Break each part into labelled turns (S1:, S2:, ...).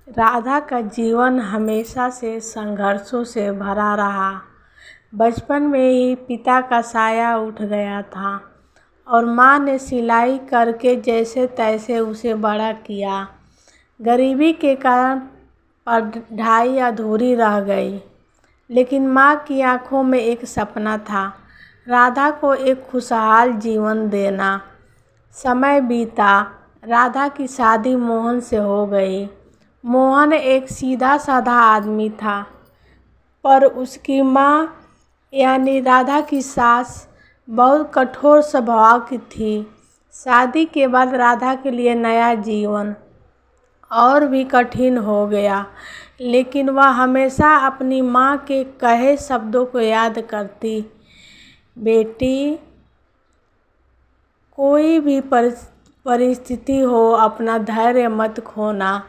S1: राधा का जीवन हमेशा से संघर्षों से भरा रहा। बचपन में ही पिता का साया उठ गया था और माँ ने सिलाई करके जैसे तैसे उसे बड़ा किया। गरीबी के कारण पढ़ाई अधूरी रह गई, लेकिन माँ की आंखों में एक सपना था, राधा को एक खुशहाल जीवन देना। समय बीता, राधा की शादी मोहन से हो गई। मोहन एक सीधा साधा आदमी था, पर उसकी माँ यानी राधा की सास बहुत कठोर स्वभाव की थी। शादी के बाद राधा के लिए नया जीवन और भी कठिन हो गया, लेकिन वह हमेशा अपनी माँ के कहे शब्दों को याद करती। बेटी, कोई भी परिस्थिति हो, अपना धैर्य मत खोना,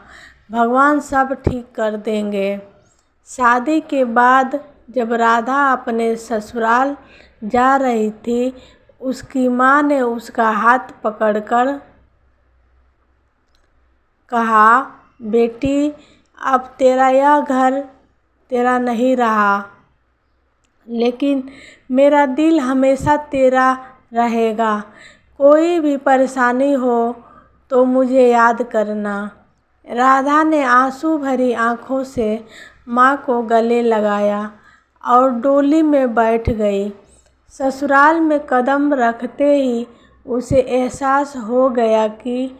S1: भगवान सब ठीक कर देंगे। शादी के बाद जब राधा अपने ससुराल जा रही थी, उसकी माँ ने उसका हाथ पकड़कर कहा, बेटी, अब तेरा यह घर तेरा नहीं रहा, लेकिन मेरा दिल हमेशा तेरा रहेगा। कोई भी परेशानी हो तो मुझे याद करना। राधा ने आंसू भरी आंखों से माँ को गले लगाया और डोली में बैठ गई। ससुराल में कदम रखते ही उसे एहसास हो गया कि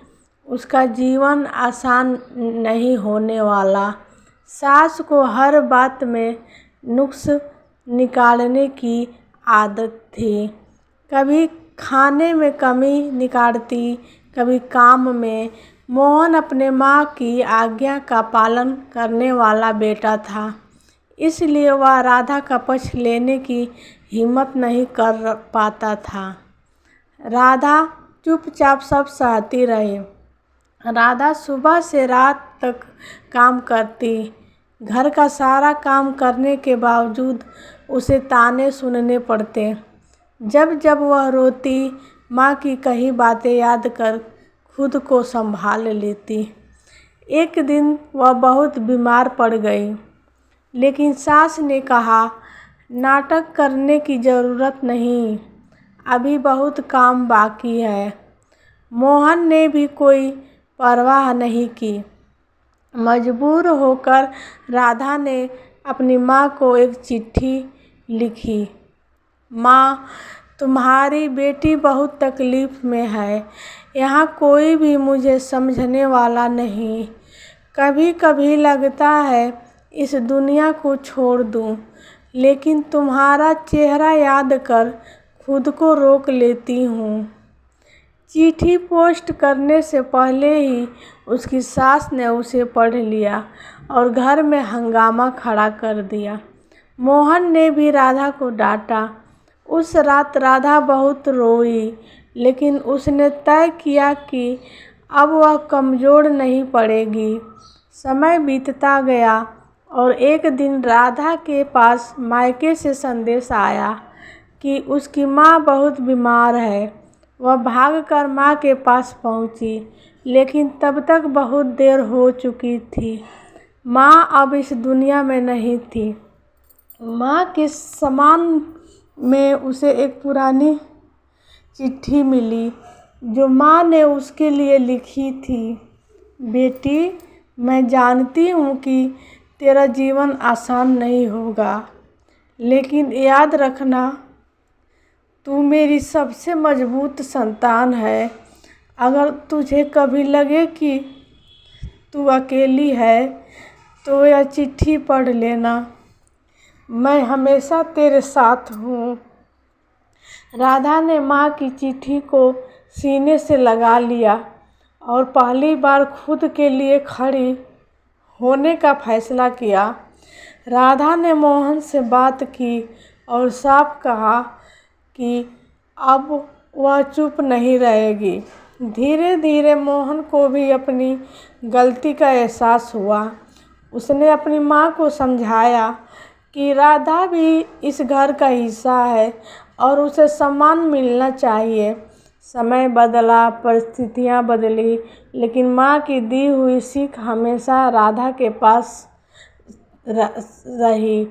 S1: उसका जीवन आसान नहीं होने वाला। सास को हर बात में नुक्स निकालने की आदत थी। कभी खाने में कमी निकालती, कभी काम में। मोहन अपने माँ की आज्ञा का पालन करने वाला बेटा था, इसलिए वह राधा का पक्ष लेने की हिम्मत नहीं कर पाता था। राधा चुपचाप सब सहती रही। राधा सुबह से रात तक काम करती। घर का सारा काम करने के बावजूद उसे ताने सुनने पड़ते। जब जब वह रोती, माँ की कही बातें याद कर खुद को संभाल लेती। एक दिन वह बहुत बीमार पड़ गई, लेकिन सास ने कहा, नाटक करने की ज़रूरत नहीं, अभी बहुत काम बाकी है। मोहन ने भी कोई परवाह नहीं की। मजबूर होकर राधा ने अपनी माँ को एक चिट्ठी लिखी, माँ, तुम्हारी बेटी बहुत तकलीफ़ में है। यहाँ कोई भी मुझे समझने वाला नहीं। कभी कभी लगता है इस दुनिया को छोड़ दूँ, लेकिन तुम्हारा चेहरा याद कर खुद को रोक लेती हूँ। चिट्ठी पोस्ट करने से पहले ही उसकी सास ने उसे पढ़ लिया और घर में हंगामा खड़ा कर दिया। मोहन ने भी राधा को डांटा। उस रात राधा बहुत रोई, लेकिन उसने तय किया कि अब वह कमज़ोर नहीं पड़ेगी। समय बीतता गया और एक दिन राधा के पास मायके से संदेश आया कि उसकी माँ बहुत बीमार है। वह भागकर माँ के पास पहुँची, लेकिन तब तक बहुत देर हो चुकी थी। माँ अब इस दुनिया में नहीं थी। माँ के सामान में उसे एक पुरानी चिट्ठी मिली, जो माँ ने उसके लिए लिखी थी। बेटी, मैं जानती हूँ कि तेरा जीवन आसान नहीं होगा, लेकिन याद रखना, तू मेरी सबसे मजबूत संतान है। अगर तुझे कभी लगे कि तू अकेली है, तो यह चिट्ठी पढ़ लेना। मैं हमेशा तेरे साथ हूँ। राधा ने माँ की चिट्ठी को सीने से लगा लिया और पहली बार खुद के लिए खड़ी होने का फैसला किया। राधा ने मोहन से बात की और साफ कहा कि अब वह चुप नहीं रहेगी। धीरे धीरे मोहन को भी अपनी गलती का एहसास हुआ। उसने अपनी माँ को समझाया कि राधा भी इस घर का हिस्सा है और उसे सम्मान मिलना चाहिए। समय बदला, परिस्थितियाँ बदली, लेकिन माँ की दी हुई सीख हमेशा राधा के पास रही।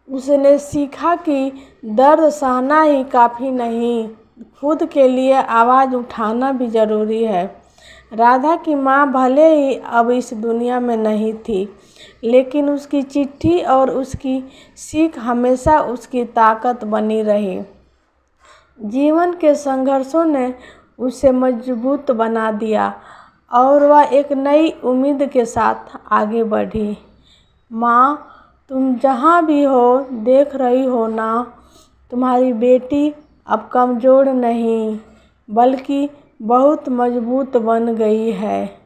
S1: उसने सीखा कि दर्द सहना ही काफ़ी नहीं, खुद के लिए आवाज़ उठाना भी ज़रूरी है। राधा की माँ भले ही अब इस दुनिया में नहीं थी, लेकिन उसकी चिट्ठी और उसकी सीख हमेशा उसकी ताकत बनी रही। जीवन के संघर्षों ने उसे मजबूत बना दिया और वह एक नई उम्मीद के साथ आगे बढ़ी। माँ, तुम जहाँ भी हो देख रही हो ना, तुम्हारी बेटी अब कमज़ोर नहीं बल्कि बहुत मजबूत बन गई है।